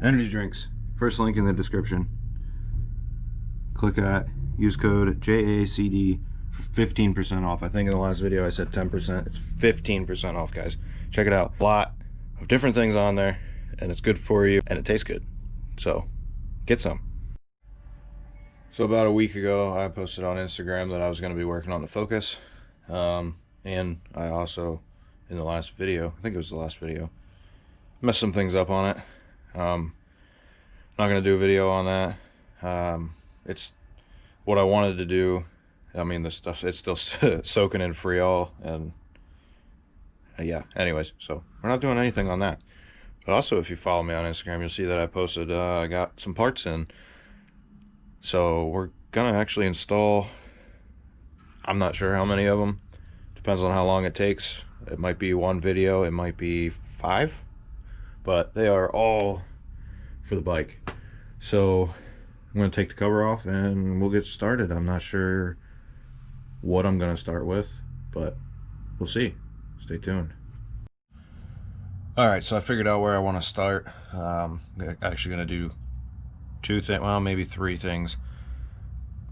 Energy drinks. First link in the description. Click that. Use code JACD for 15% off. I think in the last video I said 10%. It's 15% off, guys. Check it out. A lot of different things on there, and it's good for you, and it tastes good. So, get some. So about a week ago, I posted on Instagram that I was going to be working on the Focus. And I also, in the last video, I think it was the last video, messed some things up on it. Not going to do a video on that. It's what I wanted to do. I mean, the stuff, it's still soaking in Freol, and yeah, anyways, so we're not doing anything on that. But also, if you follow me on Instagram, you'll see that I posted, I got some parts in. So we're going to actually install, I'm not sure how many of them. Depends on how long it takes. It might be one video, it might be 5. But they are all for the bike. So I'm going to take the cover off and we'll get started. I'm not sure what I'm going to start with, but we'll see. Stay tuned. Alright, so I figured out where I want to start. I'm actually going to do 2 things, well, maybe 3 things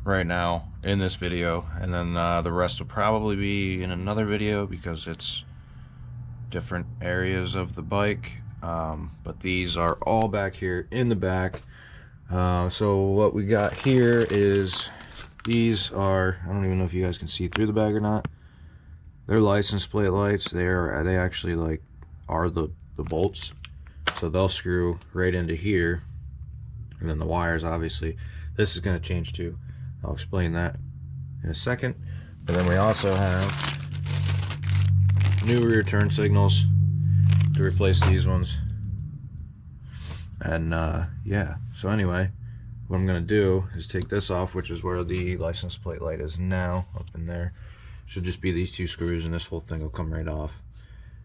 right now in this video, and then the rest will probably be in another video because it's different areas of the bike. But these are all back here in the back. So what we got here is, these are, I don't even know if you guys can see through the bag or not. They're license plate lights. They actually like are the bolts, so they'll screw right into here. And then the wires, obviously, this is going to change too. I'll explain that in a second. But then we also have new rear turn signals to replace these ones. And yeah, so anyway, what I'm going to do is take this off, which is where the license plate light is now, up in there. Should just be these 2 screws, and this whole thing will come right off.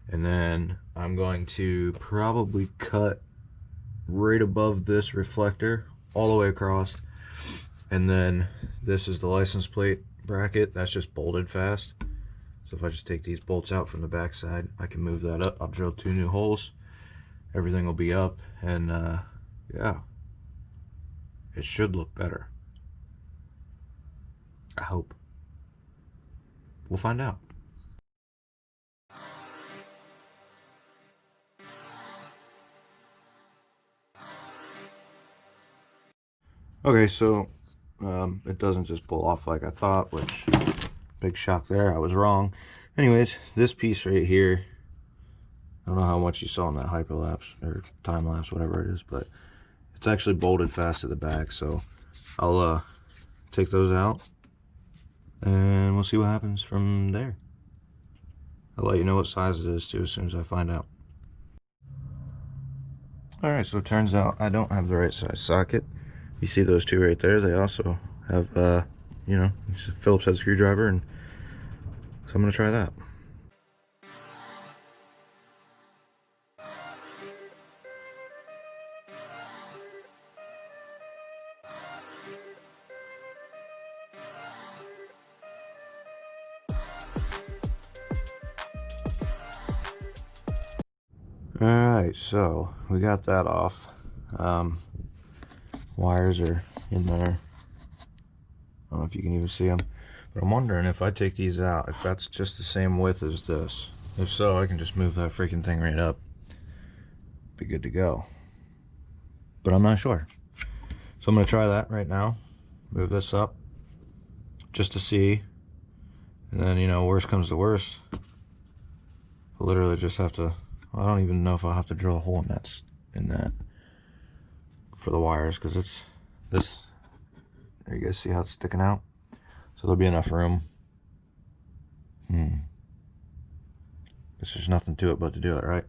And then I'm going to probably cut right above this reflector all the way across, and then this is the license plate bracket that's just bolted fast. So if I just take these bolts out from the back side, I can move that up. I'll drill 2 new holes, everything will be up, and yeah, it should look better. I hope. We'll find out. Okay, so it doesn't just pull off like I thought, which, big shock there, I was wrong. Anyways, this piece right here, I don't know how much you saw in that hyperlapse or time lapse, whatever it is, but it's actually bolted fast to the back. So I'll take those out and we'll see what happens from there. I'll let you know what size it is too as soon as I find out. Alright, so it turns out I don't have the right size socket. You see those 2 right there, they also have, you know, it's a Phillips head screwdriver, and so I'm going to try that. Alright, so we got that off. Wires are in there. I don't know if you can even see them, but I'm wondering if I take these out, if that's just the same width as this. If so, I can just move that freaking thing right up. Be good to go. But I'm not sure. So I'm going to try that right now. Move this up just to see. And then, you know, worst comes to worst, I'll literally just have to, I don't even know if I'll have to drill a hole in that for the wires, because it's this, there you guys see how it's sticking out, so there'll be enough room. Guess there's nothing to it but to do it right.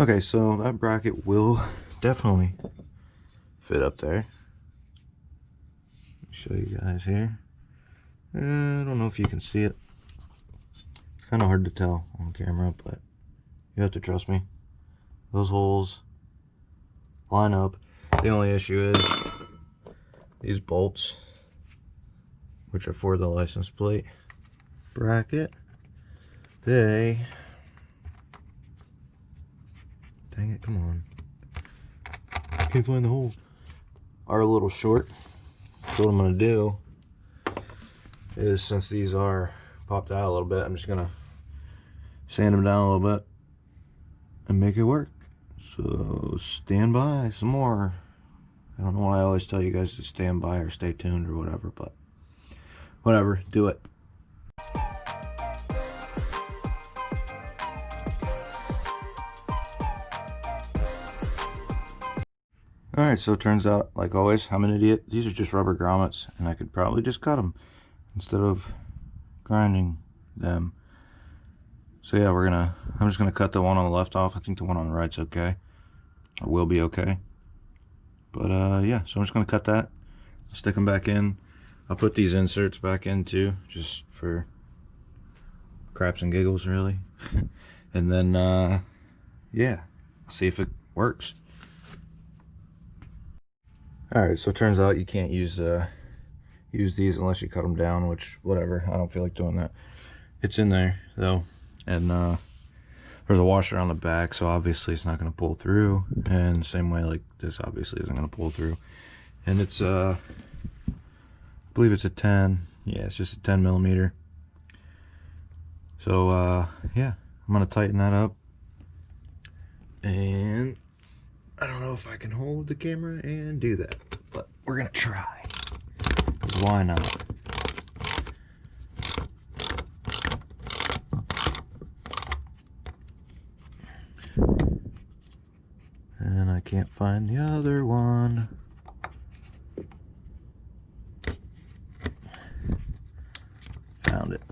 Okay, so that bracket will definitely fit up there. Show you guys here. I don't know if you can see it. It's kind of hard to tell on camera, but you have to trust me. Those holes line up. The only issue is these bolts which are for the license plate bracket, they, dang it, come on, can't find the hole, are a little short. So what I'm going to do is, since these are popped out a little bit, I'm just going to sand them down a little bit and make it work. So stand by some more. I don't know why I always tell you guys to stand by or stay tuned or whatever, but whatever, do it. Alright, so it turns out, like always, I'm an idiot. These are just rubber grommets, and I could probably just cut them instead of grinding them. So yeah, I'm just gonna cut the one on the left off. I think the one on the right's okay, or will be okay. But yeah, so I'm just gonna cut that, stick them back in. I'll put these inserts back in too, just for craps and giggles, really. And then yeah, see if it works. Alright, so it turns out you can't use these unless you cut them down, which, whatever, I don't feel like doing that. It's in there, though, and there's a washer on the back, so obviously it's not going to pull through, and same way, like, this obviously isn't going to pull through. And it's, I believe it's a 10, yeah, it's just a 10 millimeter. So, yeah, I'm going to tighten that up, and I don't know if I can hold the camera and do that, but we're gonna try. 'Cause why not? And I can't find the other one. Found it.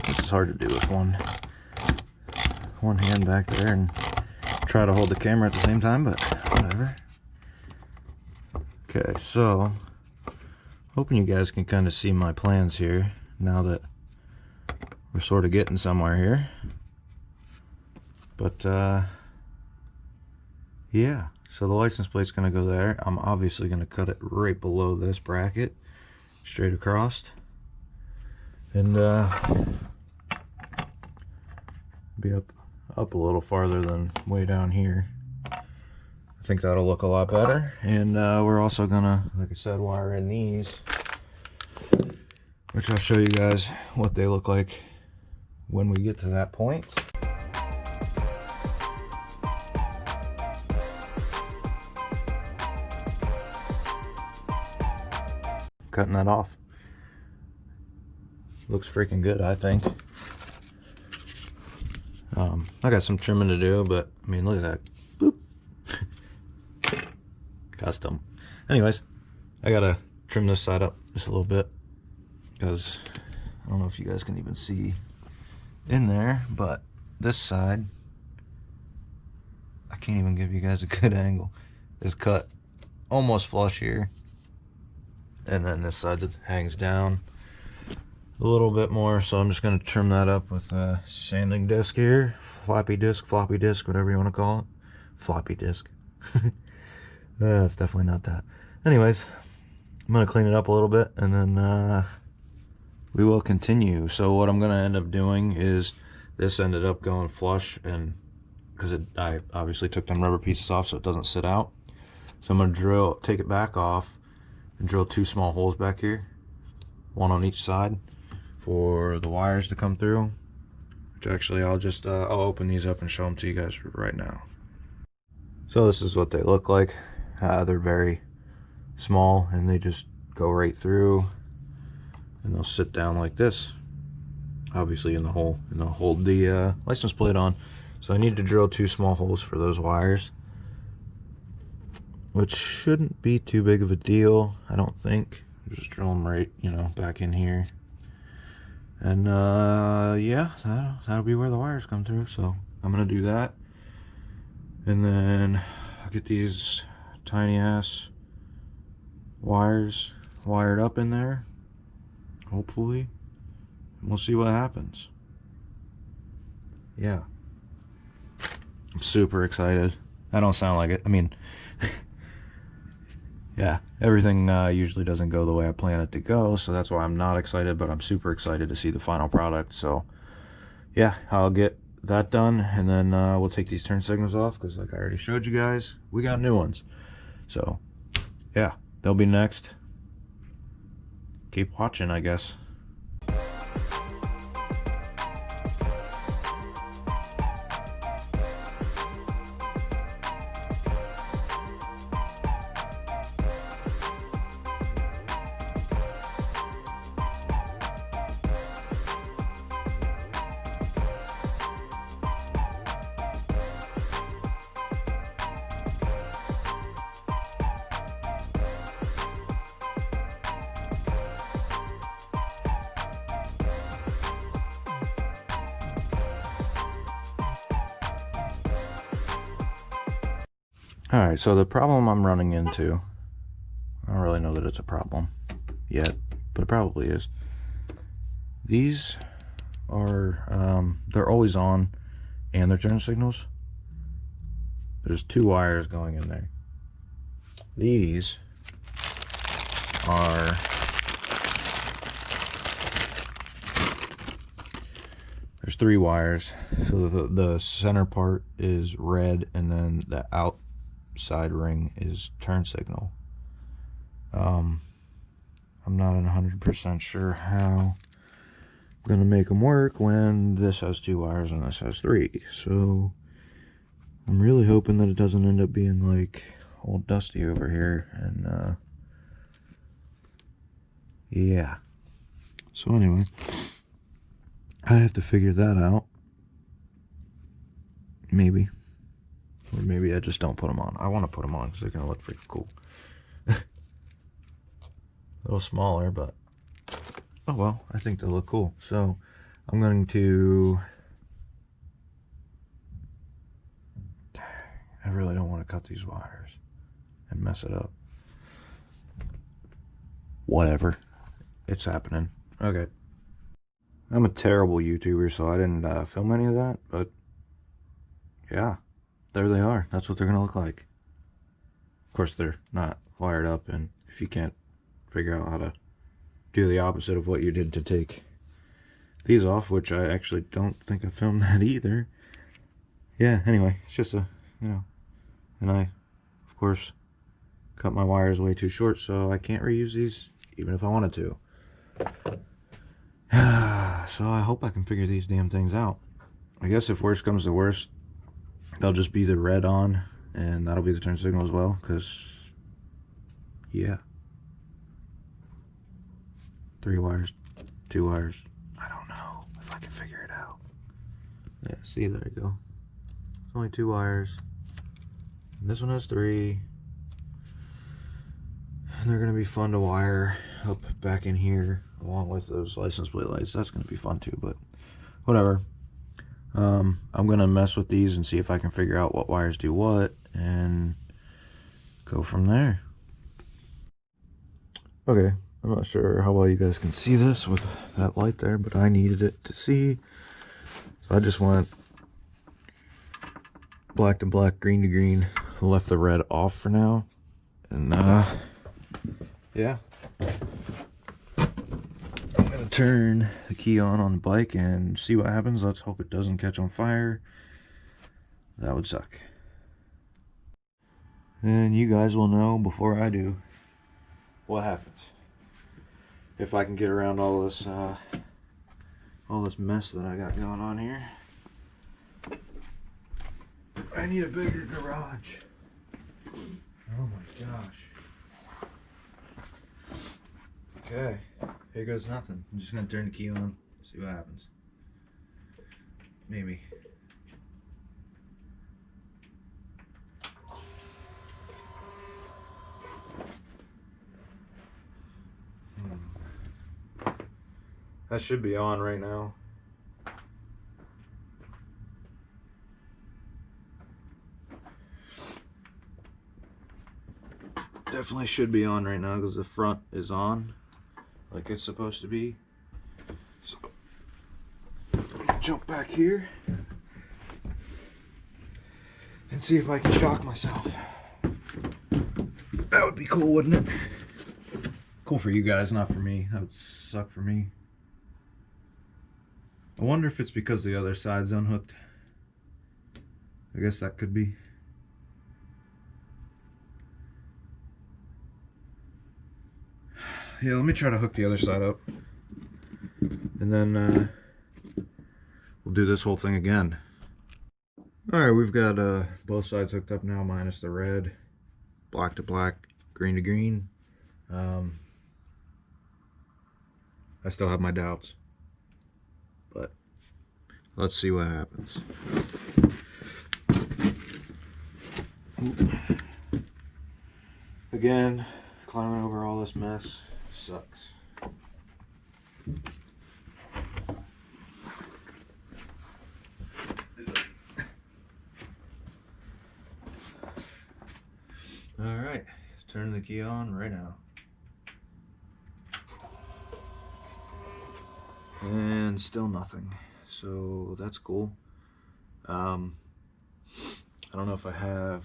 It's hard to do with one hand back there and try to hold the camera at the same time, but whatever. Okay, so hoping you guys can kind of see my plans here now that we're sort of getting somewhere here. But yeah, so the license plate's gonna go there. I'm obviously gonna cut it right below this bracket, straight across, and be up a little farther than way down here. I think that'll look a lot better. And we're also gonna, like I said, wire in these, which I'll show you guys what they look like when we get to that point. Cutting that off. Looks freaking good, I think. I got some trimming to do, but I mean, look at that. Boop. Custom. Anyways, I gotta trim this side up just a little bit because I don't know if you guys can even see in there, but this side, I can't even give you guys a good angle, is cut almost flush here, and then this side that hangs down a little bit more, so I'm just going to trim that up with a sanding disc here, floppy disc, whatever you want to call it. Floppy disc. It's definitely not that. Anyways, I'm going to clean it up a little bit, and then we will continue. So what I'm going to end up doing is, this ended up going flush, and because I obviously took them rubber pieces off so it doesn't sit out. So I'm going to take it back off and drill 2 small holes back here, one on each side, for the wires to come through. Which actually I'll just I'll open these up and show them to you guys right now. So this is what they look like. They're very small and they just go right through, and they'll sit down like this, obviously in the hole, and they'll hold the license plate on. So I need to drill 2 small holes for those wires, which shouldn't be too big of a deal, I don't think. Just drill them right, you know, back in here. And yeah, that'll be where the wires come through. So I'm gonna do that, and then I'll get these tiny ass wires wired up in there, hopefully. we'll see what happens. Yeah. I'm super excited. I don't sound like it. I mean, yeah, everything usually doesn't go the way I plan it to go, so that's why I'm not excited, but I'm super excited to see the final product. So yeah, I'll get that done, and then we'll take these turn signals off, because like I already showed you guys, we got new ones. So yeah, they'll be next. Keep watching, I guess. Alright, so the problem I'm running into, I don't really know that it's a problem yet, but it probably is. These are, they're always on, and they're turn signals. There's 2 wires going in there. These are, there's 3 wires. So the center part is red, and then the outside ring is turn signal. I'm not 100% sure how I'm gonna make them work when this has 2 wires and this has 3. So I'm really hoping that it doesn't end up being like old Dusty over here. And yeah. So anyway, I have to figure that out. Maybe. Or maybe I just don't put them on. I want to put them on because they're gonna look freaking cool. A little smaller, but oh well, I think they look cool. So I'm going to, I really don't want to cut these wires and mess it up. Whatever, it's happening. Okay, I'm a terrible YouTuber, so I didn't film any of that, but yeah, there they are. That's what they're gonna look like. Of course, they're not wired up, and if you can't figure out how to do the opposite of what you did to take these off, which I actually don't think I filmed that either. Yeah, anyway, it's just a, you know, and I, of course, cut my wires way too short, so I can't reuse these, even if I wanted to. So I hope I can figure these damn things out. I guess if worst comes to worst, they'll just be the red on, and that'll be the turn signal as well, because, yeah. 3 wires, 2 wires. I don't know if I can figure it out. Yeah, see, there you go. It's only 2 wires. And this one has 3. And they're gonna be fun to wire up back in here, along with those license plate lights. That's gonna be fun too, but whatever. I'm gonna mess with these and see if I can figure out what wires do what, and go from there. Okay. I'm not sure how well you guys can see this with that light there, but I needed it to see. So I just went black to black, green to green, left the red off for now. And yeah. I'm gonna turn the key on the bike and see what happens. Let's hope it doesn't catch on fire. That would suck. And you guys will know before I do what happens. If I can get around all this mess that I got going on here. I need a bigger garage. Oh my gosh. Okay, here goes nothing. I'm just gonna turn the key on, see what happens. Maybe. That should be on right now. Definitely should be on right now because the front is on like it's supposed to be. So jump back here and see if I can shock myself. That would be cool, wouldn't it? Cool for you guys, not for me. That would suck for me. I wonder if it's because the other side's unhooked. I guess that could be. Yeah, let me try to hook the other side up. And then we'll do this whole thing again. Alright, we've got both sides hooked up now, minus the red. Black to black, green to green. I still have my doubts. But let's see what happens. Oop. Again, climbing over all this mess sucks. Alright, turn the key on right now. And still nothing. So that's cool. I don't know if I have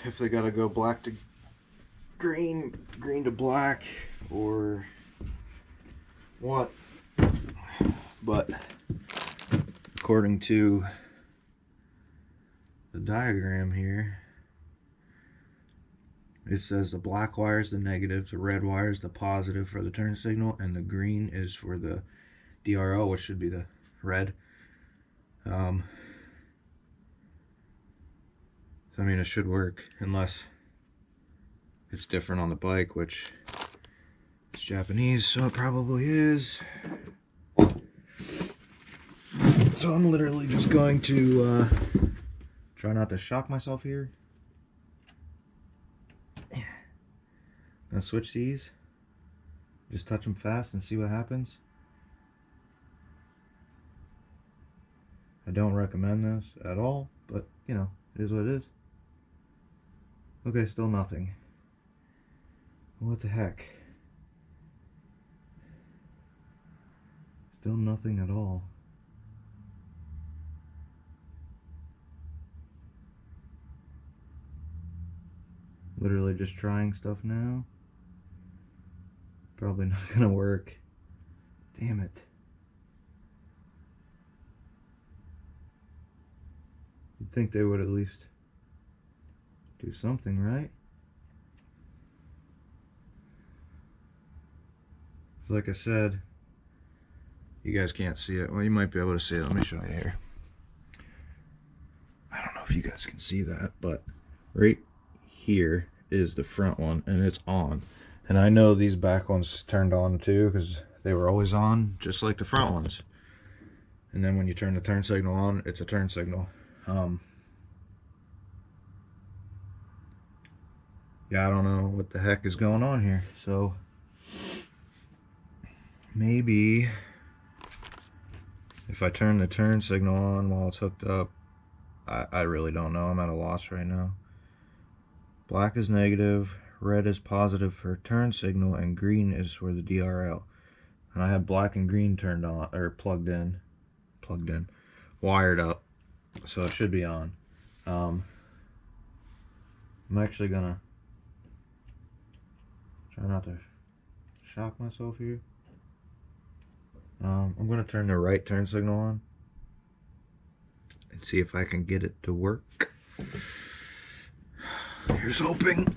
if they gotta go black to green, green to black, or what. But according to the diagram here, it says the black wire is the negative, the red wire is the positive for the turn signal, and the green is for the DRL, which should be the red. So I mean, it should work, unless it's different on the bike, which is Japanese, so it probably is. So I'm literally just going to try not to shock myself here. Gonna switch these. Just touch them fast and see what happens. I don't recommend this at all, but you know, it is what it is. Okay, still nothing. What the heck? Still nothing at all. Literally just trying stuff now. Probably not gonna work. Damn it. You'd think they would at least do something, right? So like I said, you guys can't see it. Well, you might be able to see it. Let me show you here. I don't know if you guys can see that, but right here is the front one, and it's on. And I know these back ones turned on too, because they were always on, just like the front ones. And then when you turn the turn signal on, it's a turn signal. Yeah, I don't know what the heck is going on here. So maybe if I turn the turn signal on while it's hooked up, I really don't know. I'm at a loss right now. Black is negative, red is positive for turn signal, and green is for the DRL. And I have black and green turned on, or plugged in, wired up, so it should be on. I'm actually gonna try not to shock myself here. I'm gonna turn the right turn signal on and see if I can get it to work. Here's hoping.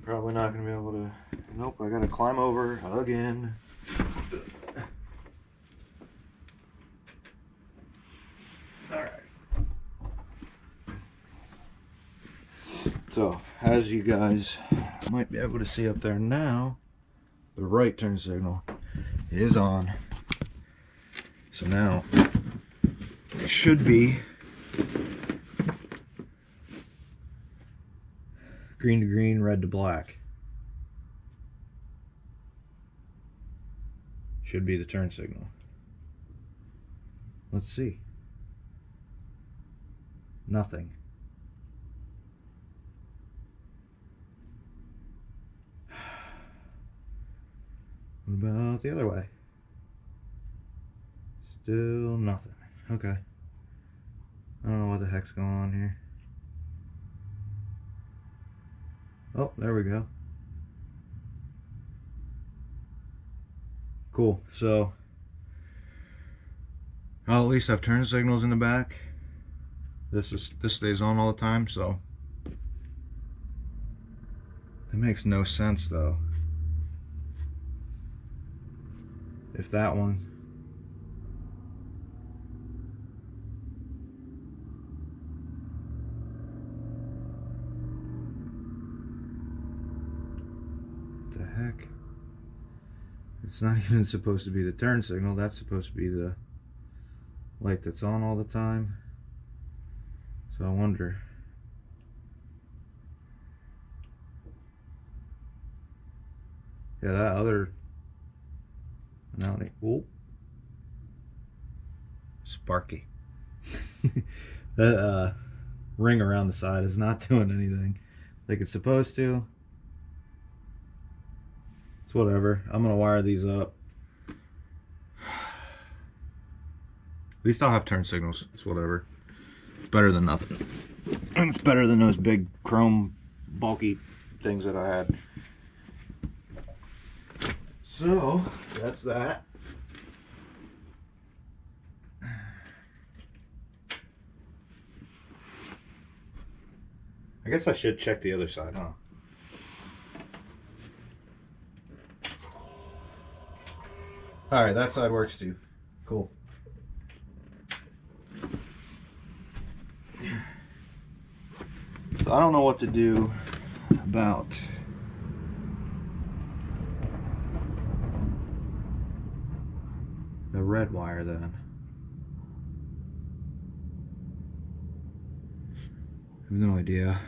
Probably not gonna be able to. Nope, I gotta climb over again. Alright. So, as you guys might be able to see up there now, the right turn signal is on. So now it should be green to green, red to black. Should be the turn signal. Let's see. Nothing. What about the other way? Still nothing. Okay. I don't know what the heck's going on here. Oh, there we go. Cool. So I'll at least have turn signals in the back. This stays on all the time, so it makes no sense though. If that one the heck? It's not even supposed to be the turn signal, that's supposed to be the light that's on all the time. So I wonder. Yeah, that other oh, sparky. That ring around the side is not doing anything like it's supposed to. It's whatever. I'm gonna wire these up. At least I'll have turn signals. It's whatever. It's better than nothing. And it's better than those big chrome bulky things that I had. So that's that. I guess I should check the other side, huh? Alright, that side works too. Cool. So I don't know what to do about the red wire then. I have no idea.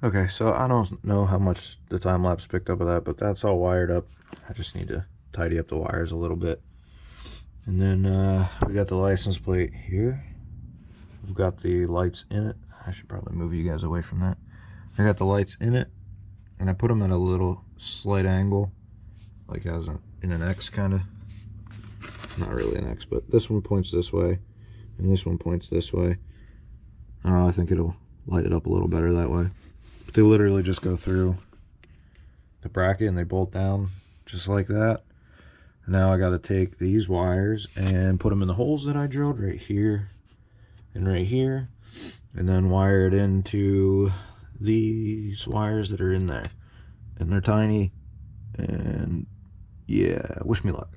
Okay, so I don't know how much the time lapse picked up of that, but that's all wired up. I just need to tidy up the wires a little bit. And then we got the license plate here. We've got the lights in it. I should probably move you guys away from that. I got the lights in it, and I put them at a little slight angle, like as in an X kind of. Not really an X, but this one points this way, and this one points this way. I don't know, I think it'll light it up a little better that way. But they literally just go through the bracket and they bolt down just like that. Now I got to take these wires and put them in the holes that I drilled right here and right here, and then wire it into these wires that are in there. And they're tiny, and yeah, wish me luck.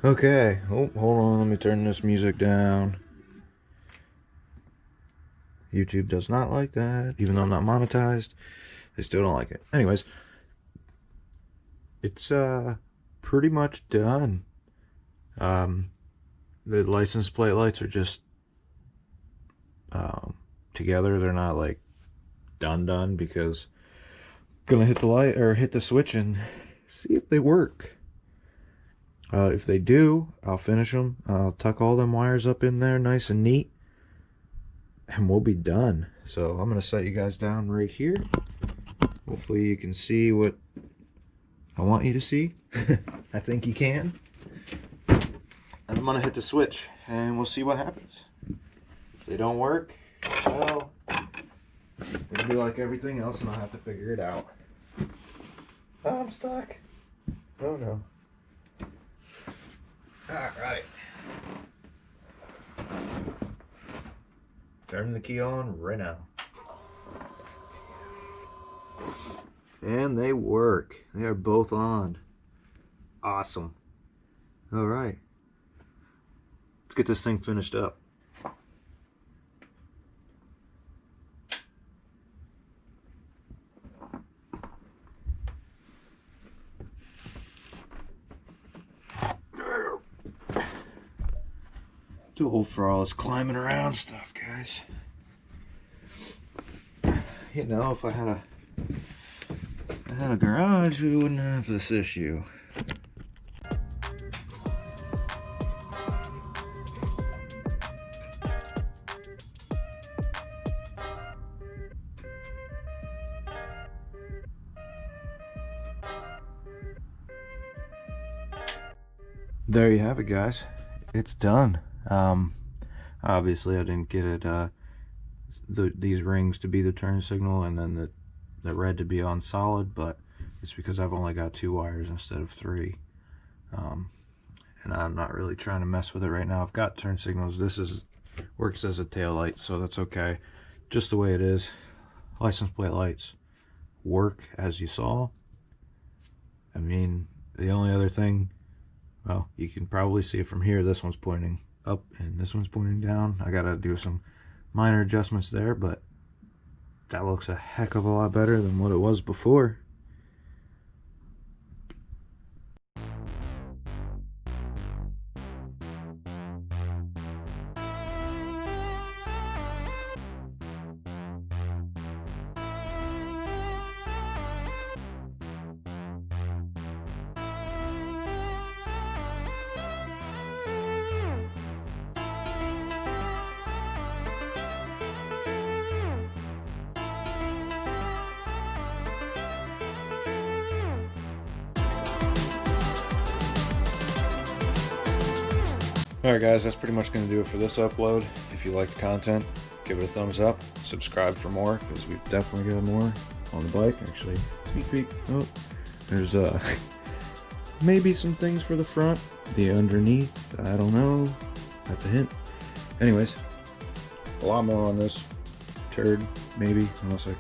Okay, oh, hold on, let me turn this music down. YouTube does not like that, even though I'm not monetized. They still don't like it. Anyways, it's pretty much done. The license plate lights are just together. They're not like done because I'm gonna hit the light or hit the switch and see if they work. If they do, I'll finish them. I'll tuck all them wires up in there nice and neat, and we'll be done. So I'm gonna set you guys down right here. Hopefully you can see what I want you to see. I think you can. And I'm gonna hit the switch and we'll see what happens. If they don't work, well, it'll be like everything else and I'll have to figure it out. Oh, I'm stuck. Oh no. Alright. Turn the key on right now. And they work. They are both on. Awesome. Alright. Let's get this thing finished up. Too old for all this climbing around stuff, guys. You know, if I had a garage, we wouldn't have this issue. There you have it, guys. It's done. Obviously I didn't get it these rings to be the turn signal and then the red to be on solid, but it's because I've only got 2 wires instead of 3, and I'm not really trying to mess with it right now. I've got turn signals. This works as a tail light, so that's okay, just the way it is. License plate lights work, as you saw. I mean, the only other thing, well, you can probably see it from here, this one's pointing up and this one's pointing down. I gotta do some minor adjustments there, but that looks a heck of a lot better than what it was before. Alright guys, that's pretty much going to do it for this upload. If you like the content, give it a thumbs up, subscribe for more, because we've definitely got more on the bike. Actually, sneak peek. Oh, there's maybe some things for the front, the underneath, I don't know, that's a hint. Anyways, a lot more on this turd, maybe, unless I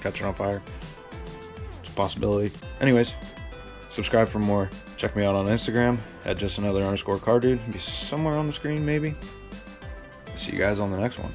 catch it on fire. It's a possibility. Anyways, subscribe for more. Check me out on Instagram at @justanother_car dude. Be somewhere on the screen, maybe. See you guys on the next one.